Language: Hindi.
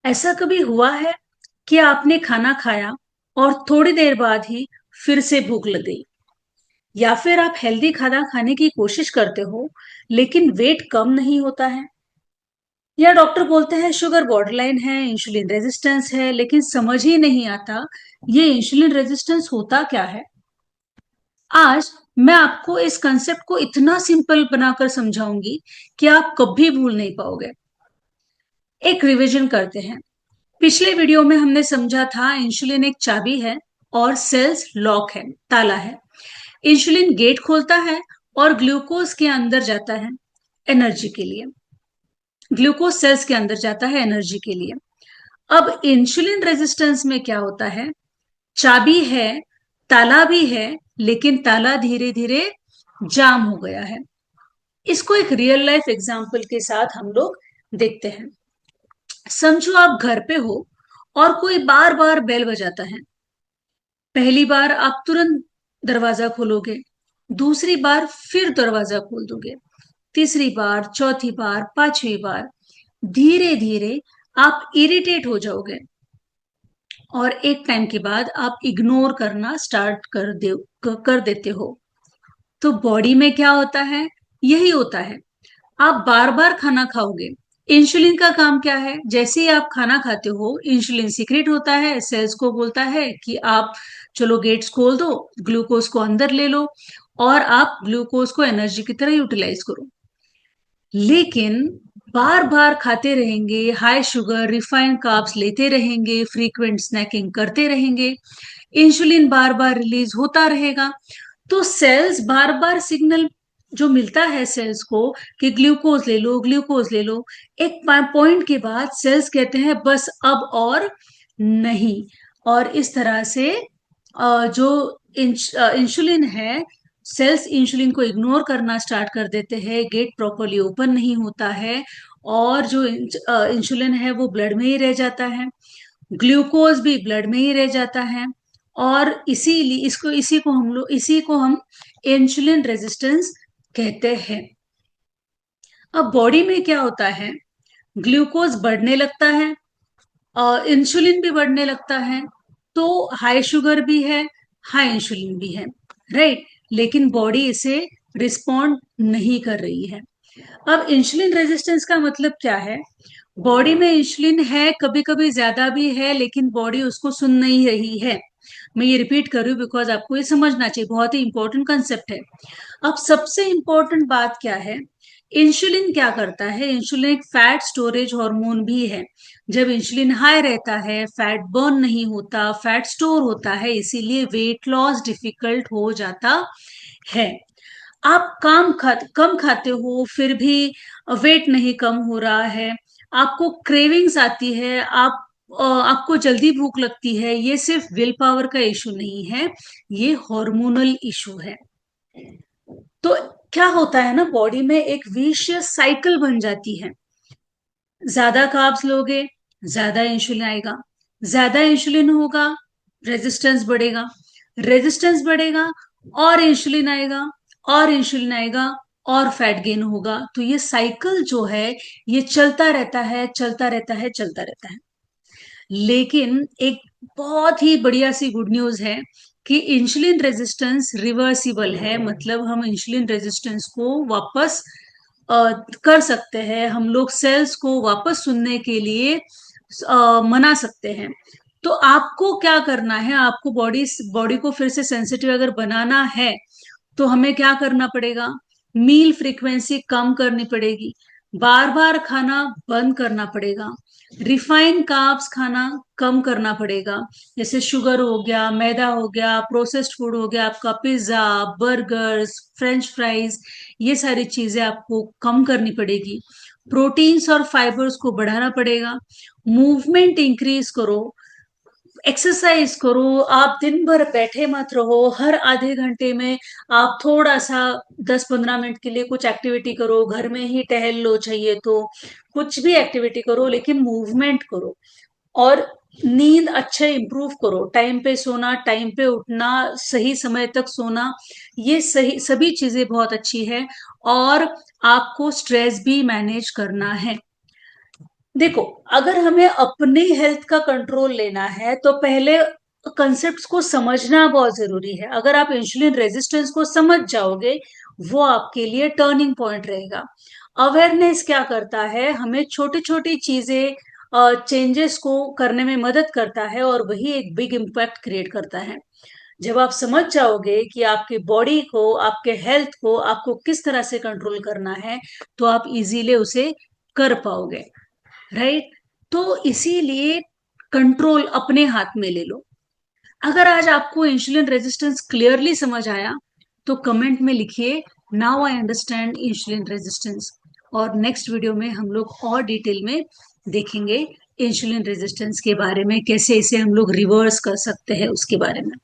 ऐसा कभी हुआ है कि आपने खाना खाया और थोड़ी देर बाद ही फिर से भूख लग गई, या फिर आप हेल्दी खाना खाने की कोशिश करते हो लेकिन वेट कम नहीं होता है, या डॉक्टर बोलते हैं शुगर बॉर्डरलाइन है, इंसुलिन रेजिस्टेंस है, लेकिन समझ ही नहीं आता ये इंसुलिन रेजिस्टेंस होता क्या है। आज मैं आपको इस कंसेप्ट को इतना सिंपल बनाकर समझाऊंगी कि आप कभी भूल नहीं पाओगे। एक रिवीजन करते हैं। पिछले वीडियो में हमने समझा था इंसुलिन एक चाबी है और सेल्स लॉक है, ताला है। इंसुलिन गेट खोलता है और ग्लूकोज के अंदर जाता है एनर्जी के लिए। ग्लूकोज सेल्स के अंदर जाता है एनर्जी के लिए। अब इंसुलिन रेजिस्टेंस में क्या होता है? चाबी है, ताला भी है, लेकिन ताला धीरे धीरे जाम हो गया है। इसको एक रियल लाइफ एग्जांपल के साथ हम लोग देखते हैं। समझो आप घर पे हो और कोई बार बार बेल बजाता है। पहली बार आप तुरंत दरवाजा खोलोगे, दूसरी बार फिर दरवाजा खोल दोगे, तीसरी बार, चौथी बार, पांचवी बार। धीरे धीरे आप इरिटेट हो जाओगे और एक टाइम के बाद आप इग्नोर करना स्टार्ट कर देते हो। तो बॉडी में क्या होता है? यही होता है। आप बार बार खाना खाओगे। इंसुलिन का काम क्या है? जैसे ही आप खाना खाते हो इंसुलिन सीक्रेट होता है, सेल्स को बोलता है कि आप चलो गेट्स खोल दो, ग्लूकोज को अंदर ले लो और आप ग्लूकोज को एनर्जी की तरह यूटिलाइज करो। लेकिन बार बार खाते रहेंगे, हाई शुगर रिफाइंड कार्ब्स लेते रहेंगे, फ्रीक्वेंट स्नैकिंग करते रहेंगे, इंसुलिन बार बार रिलीज होता रहेगा। तो सेल्स बार बार सिग्नल जो मिलता है सेल्स को कि ग्लूकोज ले लो, ग्लूकोज ले लो, एक पॉइंट के बाद सेल्स कहते हैं बस अब और नहीं। और इस तरह से जो इंसुलिन है, सेल्स इंसुलिन को इग्नोर करना स्टार्ट कर देते हैं, गेट प्रॉपरली ओपन नहीं होता है और जो इंसुलिन है वो ब्लड में ही रह जाता है, ग्लूकोज भी ब्लड में ही रह जाता है। और इसीलिए इसी को हम इंसुलिन रेजिस्टेंस कहते हैं। अब बॉडी में क्या होता है? ग्लूकोज बढ़ने लगता है और इंसुलिन भी बढ़ने लगता है। तो हाई शुगर भी है, हाई इंसुलिन भी है, राइट। लेकिन बॉडी इसे रिस्पॉन्ड नहीं कर रही है। अब इंसुलिन रेजिस्टेंस का मतलब क्या है? बॉडी में इंसुलिन है, कभी कभी ज्यादा भी है, लेकिन बॉडी उसको सुन नहीं रही है। मैं ये रिपीट कर रही हूँ बिकॉज आपको ये समझना चाहिए, बहुत ही इंपॉर्टेंट कंसेप्ट है। अब सबसे इंपॉर्टेंट बात क्या है? इंसुलिन क्या करता है? इंसुलिन एक फैट स्टोरेज हार्मोन भी है। जब इंसुलिन हाई रहता है, फैट बर्न नहीं होता, फैट स्टोर होता है, इसीलिए वेट लॉस डिफिकल्ट हो जाता है। आप कम खाते हो फिर भी वेट नहीं कम हो रहा है, आपको क्रेविंग्स आती है, आपको जल्दी भूख लगती है, ये सिर्फ विल पावर का इशू नहीं है, ये हार्मोनल इशू है। तो क्या होता है ना, बॉडी में एक विशियस साइकिल बन जाती है। ज्यादा कार्ब्स लोगे, ज्यादा इंसुलिन आएगा, ज्यादा इंसुलिन होगा, रेजिस्टेंस बढ़ेगा, रेजिस्टेंस बढ़ेगा और इंसुलिन आएगा, और इंसुलिन आएगा और फैट गेन होगा। तो ये साइकिल जो है ये चलता रहता है, चलता रहता है, चलता रहता है। लेकिन एक बहुत ही बढ़िया सी गुड न्यूज है कि इंसुलिन रेजिस्टेंस रिवर्सिबल है। मतलब हम इंसुलिन रेजिस्टेंस को वापस कर सकते हैं, हम लोग सेल्स को वापस सुनने के लिए मना सकते हैं। तो आपको क्या करना है? आपको बॉडी बॉडी को फिर से सेंसिटिव अगर बनाना है तो हमें क्या करना पड़ेगा? मील फ्रीक्वेंसी कम करनी पड़ेगी, बार बार खाना बंद करना पड़ेगा, रिफाइंड कार्ब्स खाना कम करना पड़ेगा। जैसे शुगर हो गया, मैदा हो गया, प्रोसेस्ड फूड हो गया, आपका पिज्जा, बर्गर्स, फ्रेंच फ्राइज, ये सारी चीजें आपको कम करनी पड़ेगी। प्रोटीन्स और फाइबर्स को बढ़ाना पड़ेगा। मूवमेंट इंक्रीज करो, एक्सरसाइज करो। आप दिन भर बैठे मत रहो, हर आधे घंटे में आप थोड़ा सा 10-15 मिनट के लिए कुछ एक्टिविटी करो, घर में ही टहल लो, चाहिए तो कुछ भी एक्टिविटी करो, लेकिन मूवमेंट करो। और नींद अच्छा इंप्रूव करो, टाइम पे सोना, टाइम पे उठना, सही समय तक सोना, ये सही सभी चीजें बहुत अच्छी है। और आपको स्ट्रेस भी मैनेज करना है। देखो, अगर हमें अपने हेल्थ का कंट्रोल लेना है तो पहले कंसेप्ट्स को समझना बहुत जरूरी है। अगर आप इंसुलिन रेजिस्टेंस को समझ जाओगे, वो आपके लिए टर्निंग पॉइंट रहेगा। अवेयरनेस क्या करता है, हमें छोटी छोटी चीजें, चेंजेस को करने में मदद करता है, और वही एक बिग इम्पैक्ट क्रिएट करता है। जब आप समझ जाओगे कि आपकी बॉडी को, आपके हेल्थ को आपको किस तरह से कंट्रोल करना है, तो आप इजीली उसे कर पाओगे, राइट। तो इसीलिए कंट्रोल अपने हाथ में ले लो। अगर आज आपको इंसुलिन रेजिस्टेंस क्लियरली समझ आया, तो कमेंट में लिखिए, now I understand insulin resistance. और नेक्स्ट वीडियो में हम लोग और डिटेल में देखेंगे इंसुलिन रेजिस्टेंस के बारे में, कैसे इसे हम लोग रिवर्स कर सकते हैं उसके बारे में।